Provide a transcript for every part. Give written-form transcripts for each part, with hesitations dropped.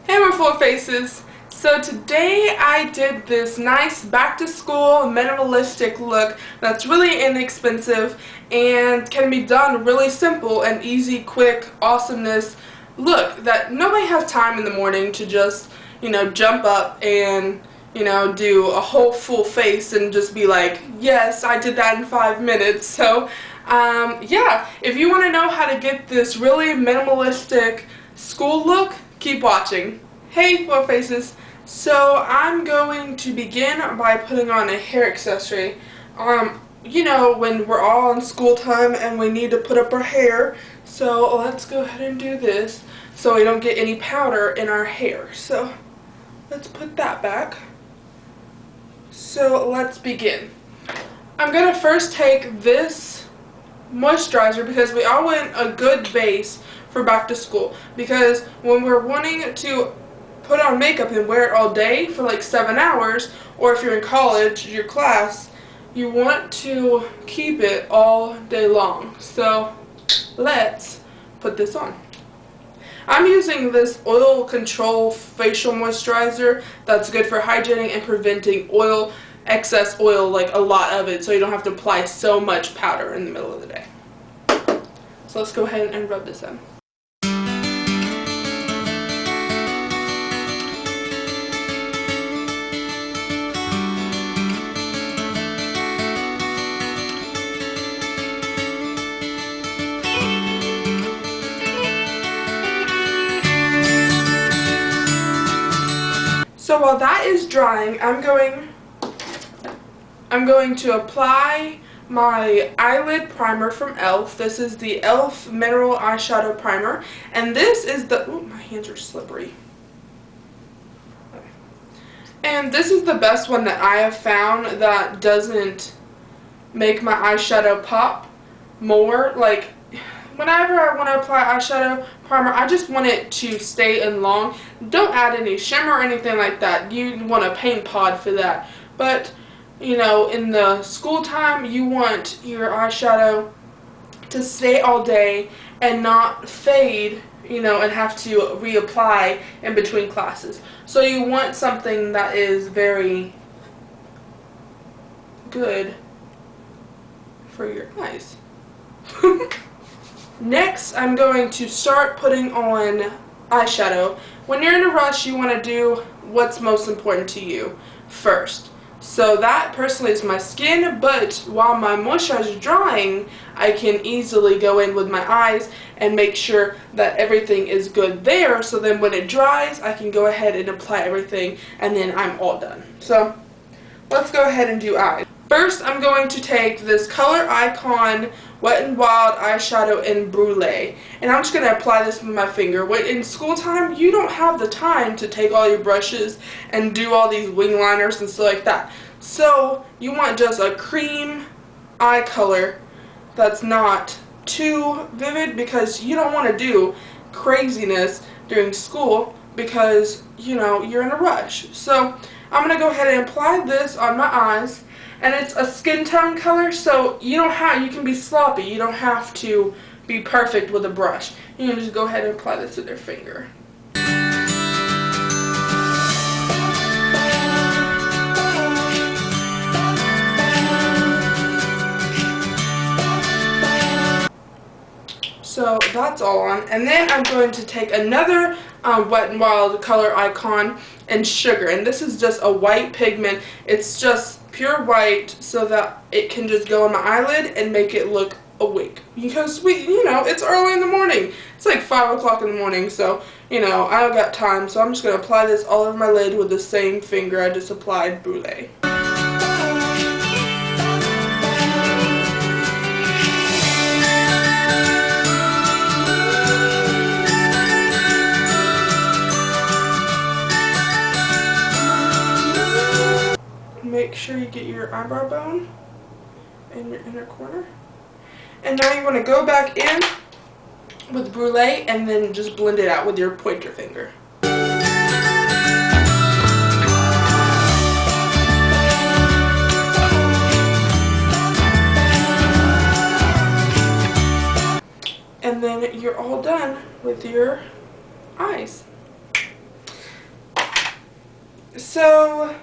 Hey, we're FloralFaces. So today I did this nice back to school minimalistic look that's really inexpensive and can be done really simple and easy, quick, awesomeness look that nobody has time in the morning to just, jump up and, do a whole full face and just be like, yes, I did that in 5 minutes. So, yeah, if you want to know how to get this really minimalistic school look, keep watching. Hey, FloralFaces. So I'm going to begin by putting on a hair accessory. When we're all in school time and we need to put up our hair. So let's go ahead and do this so we don't get any powder in our hair. So let's put that back. So let's begin. I'm going to first take this moisturizer because we all want a good base for back to school. Because when we're wanting to put on makeup and wear it all day for like 7 hours, or if you're in college, your class, you want to keep it all day long. So let's put this on. I'm using this oil control facial moisturizer that's good for hygienic and preventing excess oil, like a lot of it, so you don't have to apply so much powder in the middle of the day. So let's go ahead and rub this in. So while that is drying, I'm going to apply my eyelid primer from e.l.f. This is the e.l.f. Mineral Eyeshadow Primer, and this is the, ooh, my hands are slippery. Okay. And this is the best one that I have found that doesn't make my eyeshadow pop more. Like, whenever I want to apply eyeshadow primer, I just want it to stay in long. Don't add any shimmer or anything like that. You want a paint pod for that. But, in the school time, you want your eyeshadow to stay all day and not fade, and have to reapply in between classes. So you want something that is very good for your eyes. Next, I'm going to start putting on eyeshadow. When you're in a rush, you want to do what's most important to you first. So that personally is my skin, but while my moisturizer is drying, I can easily go in with my eyes and make sure that everything is good there. So then when it dries, I can go ahead and apply everything, and then I'm all done. So let's go ahead and do eyes. First, I'm going to take this Color Icon Wet n Wild eyeshadow in Brulee, and I'm just going to apply this with my finger. In school time, you don't have the time to take all your brushes and do all these wing liners and stuff like that. So you want just a cream eye color that's not too vivid, because you don't want to do craziness during school because, you're in a rush. So I'm going to go ahead and apply this on my eyes. And it's a skin tone color, so you can be sloppy. You don't have to be perfect with a brush. You can just go ahead and apply this with your finger. So that's all on. And then I'm going to take another Wet n Wild Color Icon in Sugar. And this is just a white pigment. It's just pure white so that it can just go on my eyelid and make it look awake. Because it's early in the morning. It's like 5 o'clock in the morning, so, I don't got time. So I'm just going to apply this all over my lid with the same finger I just applied Brulee. Make sure you get your eyebrow bone in your inner corner. And now you want to go back in with Brulee and then just blend it out with your pointer finger. And then you're all done with your eyes. So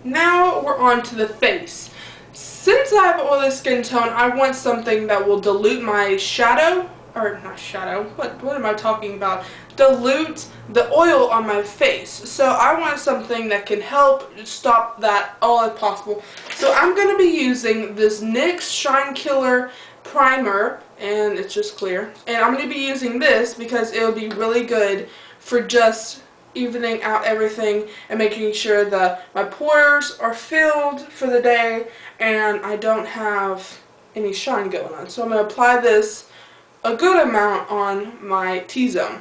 now we're on to the face. Since I have oily skin tone, I want something that will dilute my shadow, or not shadow, what am I talking about? Dilute the oil on my face. So I want something that can help stop that all if possible. So I'm going to be using this NYX Shine Killer primer, and it's just clear. And I'm going to be using this because it will be really good for just evening out everything and making sure that my pores are filled for the day and I don't have any shine going on. So I'm going to apply this a good amount on my T-zone.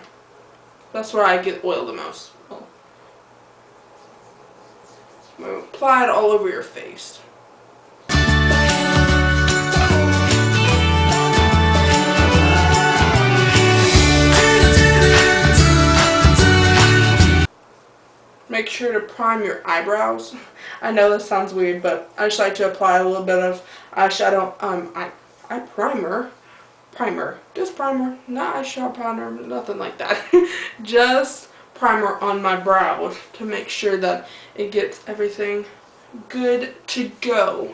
That's where I get oil the most. I'm going to apply it all over your face. Make sure to prime your eyebrows. I know this sounds weird, but I just like to apply a little bit of eyeshadow, primer, just primer, not eyeshadow powder, nothing like that. Just primer on my brows to make sure that it gets everything good to go.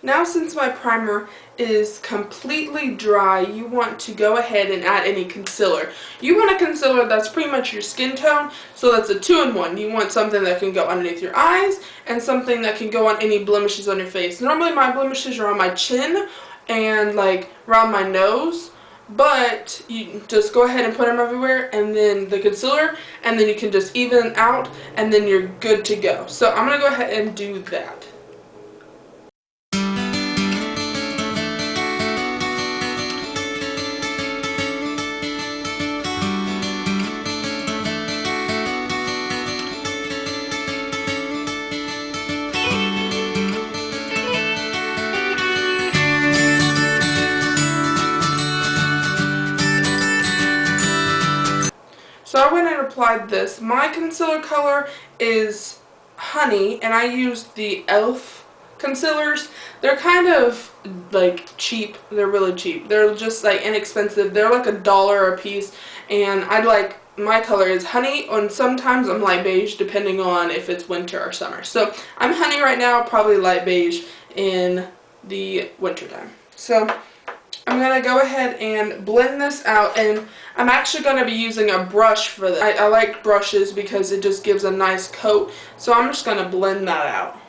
Now since my primer is completely dry, you want to go ahead and add any concealer. You want a concealer that's pretty much your skin tone, so that's a 2-in-1. You want something that can go underneath your eyes and something that can go on any blemishes on your face. Normally my blemishes are on my chin and like around my nose, but you just go ahead and put them everywhere, and then the concealer, and then you can just even out, and then you're good to go. So I'm going to go ahead and do that. So I went and applied this. My concealer color is Honey, and I used the e.l.f. concealers. They're kind of like cheap. They're really cheap. They're just like inexpensive. They're like $1 a piece, and my color is Honey, and sometimes I'm light beige depending on if it's winter or summer. So I'm Honey right now, probably light beige in the winter time. So I'm going to go ahead and blend this out, and I'm actually going to be using a brush for this. I like brushes because it just gives a nice coat, so I'm just going to blend that out.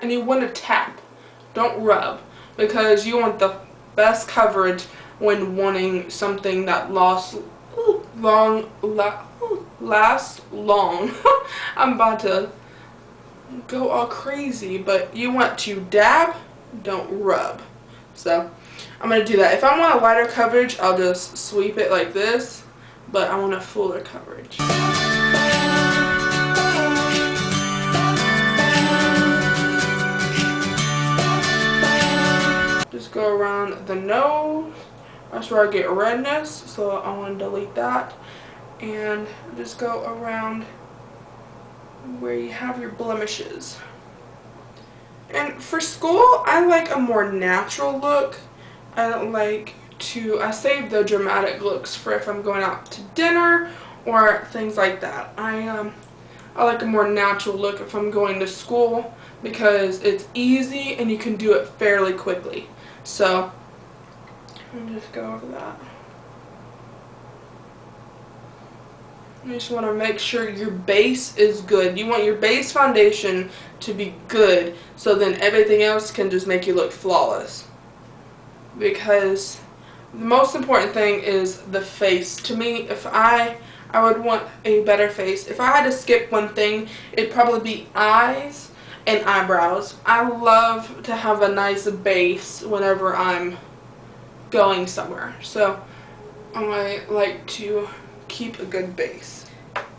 And you want to tap, don't rub, because you want the best coverage when wanting something that lasts long. I'm about to go all crazy, but you want to dab, don't rub. So I'm going to do that. If I want a lighter coverage, I'll just sweep it like this, but I want a fuller coverage. Just go around the nose. That's where I get redness, so I want to delete that. And just go around where you have your blemishes. And for school, I like a more natural look. I save the dramatic looks for if I'm going out to dinner or things like that. I like a more natural look if I'm going to school because it's easy and you can do it fairly quickly. So I'll just go over that. You just want to make sure your base is good. You want your base foundation to be good, so then everything else can just make you look flawless. Because the most important thing is the face. To me, if I would want a better face. If I had to skip one thing, it'd probably be eyes and eyebrows. I love to have a nice base whenever I'm going somewhere. So I like to keep a good base.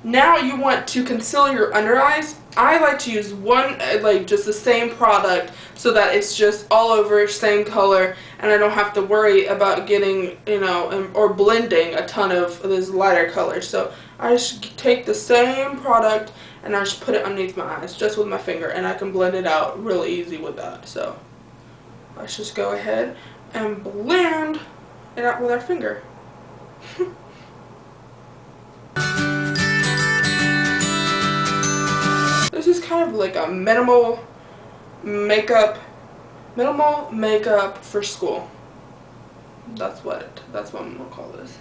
Now you want to conceal your under eyes. I like to use one, like just the same product so that it's just all over, same color, and I don't have to worry about getting, you know, or blending a ton of this lighter color. So I just take the same product and I just put it underneath my eyes just with my finger, and I can blend it out really easy with that. So let's just go ahead and blend it out with our finger. This is kind of like a minimal makeup for school. That's what I'm gonna call this.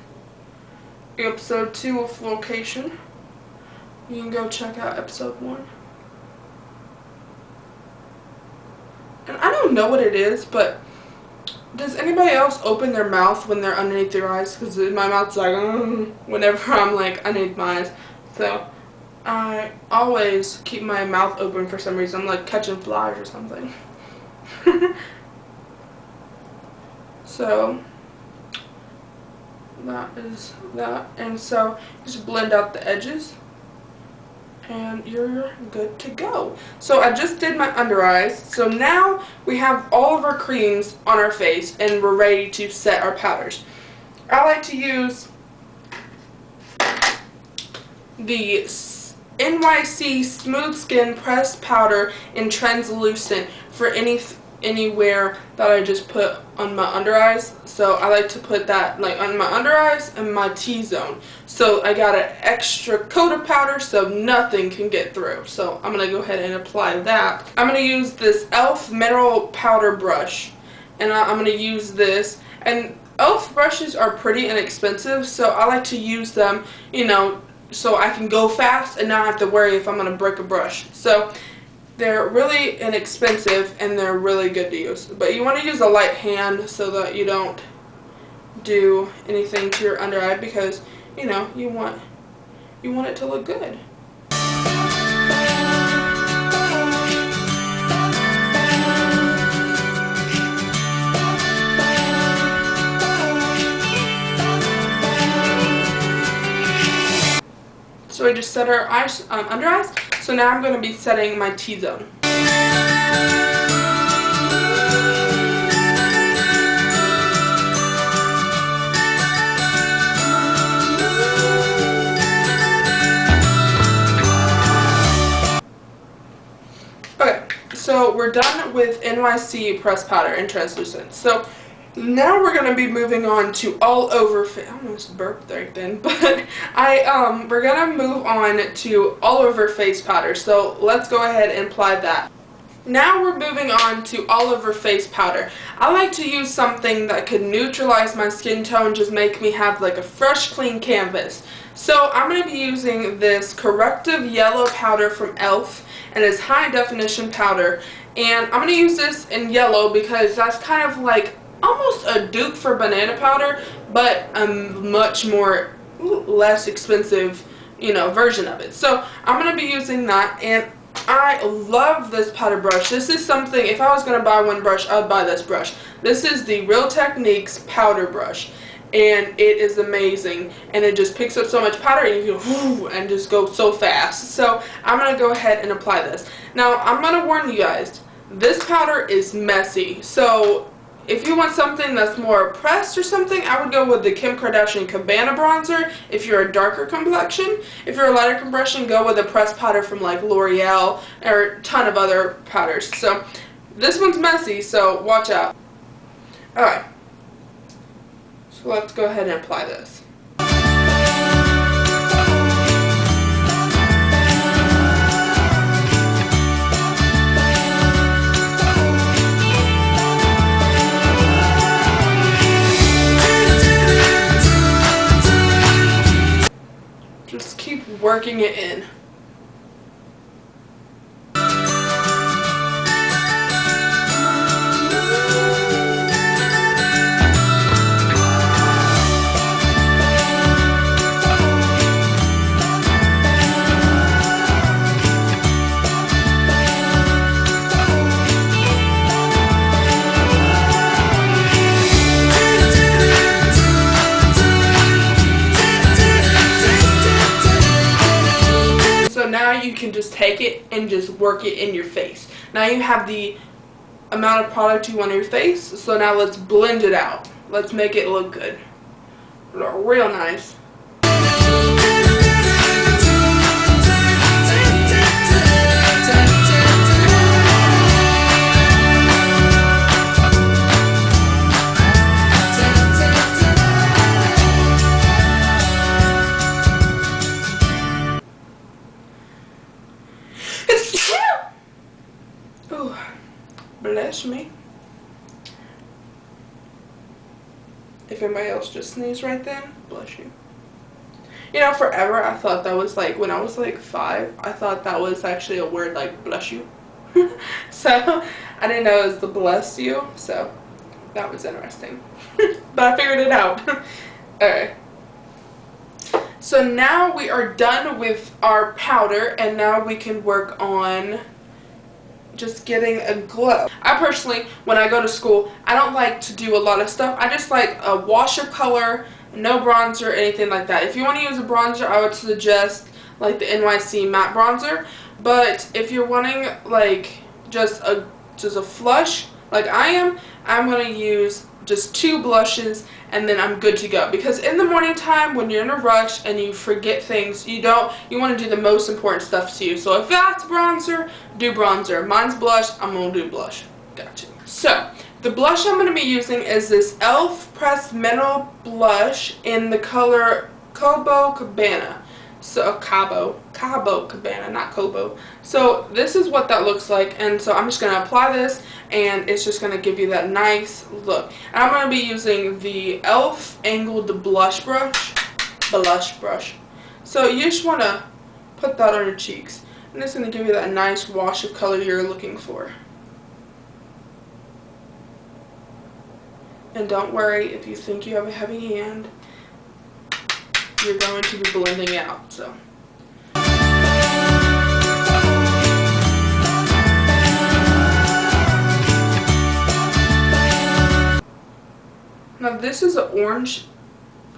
Episode 2 of Floral-Cation. You can go check out episode 1. And I don't know what it is, but does anybody else open their mouth when they're underneath their eyes? Because my mouth's like, whenever I'm like underneath my eyes. So I always keep my mouth open for some reason. I'm like catching flies or something. So that is that. And so just blend out the edges and you're good to go. So I just did my under eyes. So now we have all of our creams on our face and we're ready to set our powders. I like to use the NYC Smooth Skin Pressed Powder in Translucent for anywhere that I just put on my under eyes. So I like to put that like on my under eyes and my T-zone. So I got an extra coat of powder so nothing can get through. So I'm going to go ahead and apply that. I'm going to use this e.l.f. mineral powder brush, and I'm going to use this. And e.l.f. brushes are pretty inexpensive, so I like to use them, you know, so I can go fast and not have to worry if I'm going to break a brush. So they're really inexpensive and they're really good to use. But you want to use a light hand so that you don't do anything to your under eye, because you know you want it to look good. So I just set our eyes, under eyes. So now I'm going to be setting my T-zone. Okay, so we're done with NYC pressed powder and translucent. So now we're going to be moving on to all over face. I almost burped right then, but we're going to move on to all over face powder. So let's go ahead and apply that. Now we're moving on to all over face powder. I like to use something that could neutralize my skin tone, just make me have like a fresh, clean canvas. So I'm going to be using this corrective yellow powder from e.l.f. and it's high definition powder. And I'm going to use this in yellow because that's kind of like almost a dupe for banana powder, but a much more less expensive, you know, version of it. So I'm going to be using that, and I love this powder brush. This is something, if I was going to buy one brush, I would buy this brush. This is the Real Techniques powder brush, and it is amazing, and it just picks up so much powder and you go and just go so fast. So I'm going to go ahead and apply this. Now I'm going to warn you guys, this powder is messy. So if you want something that's more pressed or something, I would go with the Kim Kardashian Cabana bronzer if you're a darker complexion. If you're a lighter complexion, go with a pressed powder from like L'Oreal or a ton of other powders. So this one's messy, so watch out. Alright, so let's go ahead and apply this. Just keep working it in. now you can just take it and just work it in your face. Now you have the amount of product you want on your face, so now let's blend it out. Let's make it look good. Look real nice. Ooh, bless me. If anybody else just sneezed right then, bless you. You know, forever I thought that was like, when I was like 5, I thought that was actually a word like bless you. So I didn't know it was the bless you, so that was interesting. But I figured it out. Alright. So now we are done with our powder, and now we can work on just getting a glow. I personally, when I go to school, I don't like to do a lot of stuff. I just like a wash of color, no bronzer, anything like that. If you want to use a bronzer, I would suggest like the NYC matte bronzer. But if you're wanting like just a flush like I am, I'm going to use just 2 blushes and then I'm good to go. Because in the morning time, when you're in a rush and you forget things, you want to do the most important stuff to you. So if that's bronzer, do bronzer. Mine's blush, I'm going to do blush. Gotcha. So the blush I'm going to be using is this e.l.f. Pressed Mineral Blush in the color Cobo Cabana. So Cabo Cabana, not Cobo. So this is what that looks like, and so I'm just going to apply this, and it's just going to give you that nice look. And I'm going to be using the e.l.f. Angled Blush Brush. So you just want to put that on your cheeks, and it's going to give you that nice wash of color you're looking for. And don't worry if you think you have a heavy hand. You're going to be blending out, so. Now this is an orange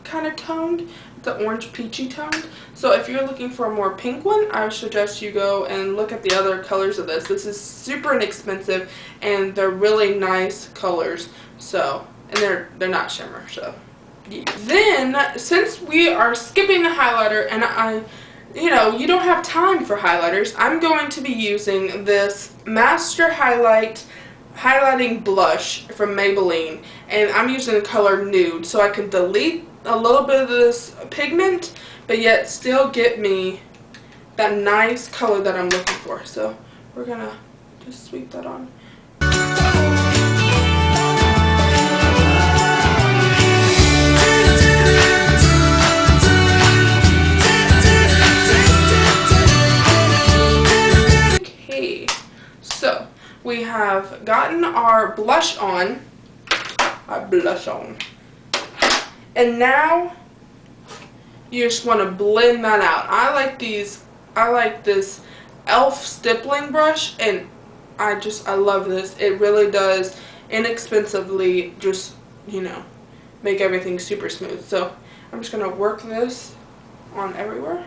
kind of toned. It's an orange peachy toned. So if you're looking for a more pink one, I would suggest you go and look at the other colors of this. This is super inexpensive and they're really nice colors. So, and they're not shimmer, so. Yeah. Then, since we are skipping the highlighter and you don't have time for highlighters, I'm going to be using this Master Highlighting Blush from Maybelline, and I'm using the color Nude, so I can delete a little bit of this pigment, but yet still get me that nice color that I'm looking for. So we're gonna just sweep that on. So we have gotten our blush on, and now you just want to blend that out. I like this e.l.f. stippling brush, and I love this. It really does inexpensively just, make everything super smooth. So I'm just going to work this on everywhere.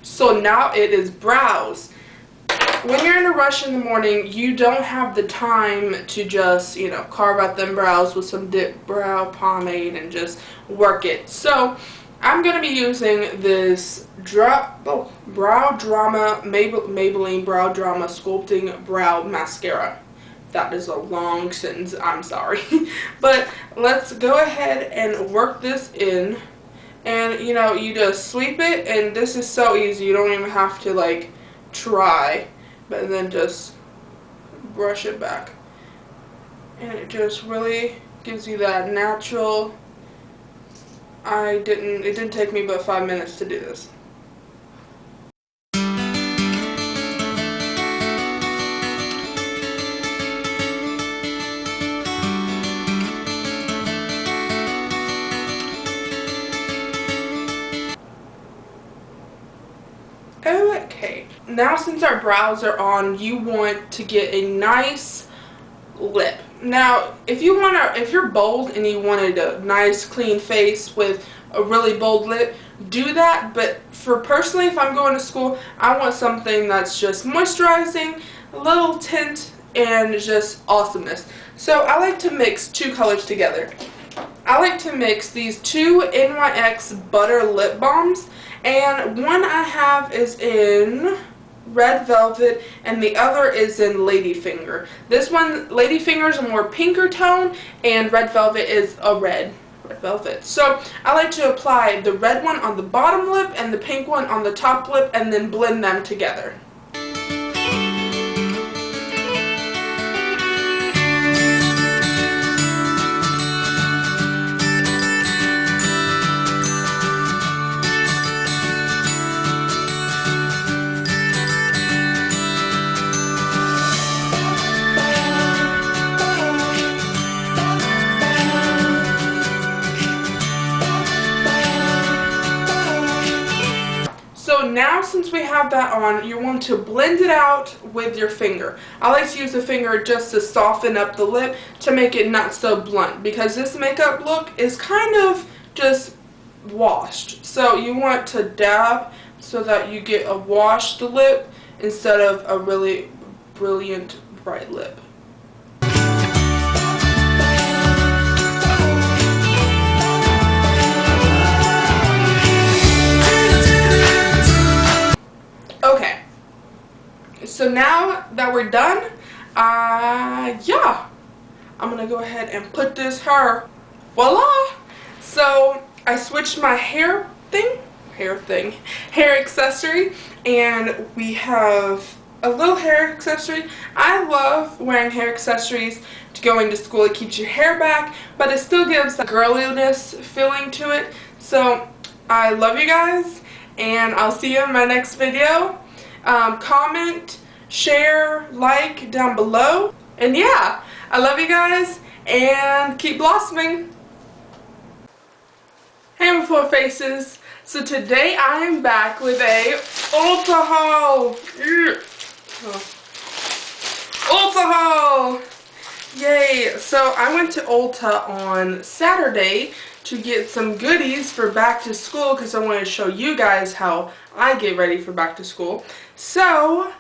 So now it is brows. When you're in a rush in the morning, you don't have the time to just, carve out them brows with some dip brow pomade and just work it. So I'm going to be using this Brow Drama Maybelline Brow Drama Sculpting Brow Mascara. That is a long sentence, I'm sorry. But let's go ahead and work this in. And, you just sweep it, and this is so easy. You don't even have to, try. But then just brush it back. And it just really gives you that natural. It didn't take me but 5 minutes to do this. now since our brows are on, you want to get a nice lip. Now, if you're bold and you wanted a nice clean face with a really bold lip, do that. But for personally, if I'm going to school, I want something that's just moisturizing, a little tint, and just awesomeness. So I like to mix two colors together. I like to mix these two NYX Butter Lip Balms, and one I have is in Red Velvet and the other is in Ladyfinger. This one, Ladyfinger, is a more pinker tone, and Red Velvet is a red velvet. So I like to apply the red one on the bottom lip and the pink one on the top lip, and then blend them together. So now since we have that on, you want to blend it out with your finger. I like to use the finger just to soften up the lip to make it not so blunt, because this makeup look is kind of just washed. So you want to dab so that you get a washed lip instead of a really brilliant bright lip. Okay, so now that we're done, yeah, I'm gonna go ahead and put this hair, voila. So I switched my hair accessory, and we have a little hair accessory. I love wearing hair accessories to go into school. It keeps your hair back, but it still gives a girliness feeling to it. So I love you guys, and I'll see you in my next video. Comment, share, like down below. And yeah, I love you guys, and keep blossoming. Hey, my FloralFaces. So today I am back with a Ulta haul. Ulta haul! Yay! So I went to Ulta on Saturday to get some goodies for back to school, because I wanted to show you guys how I get ready for back to school. So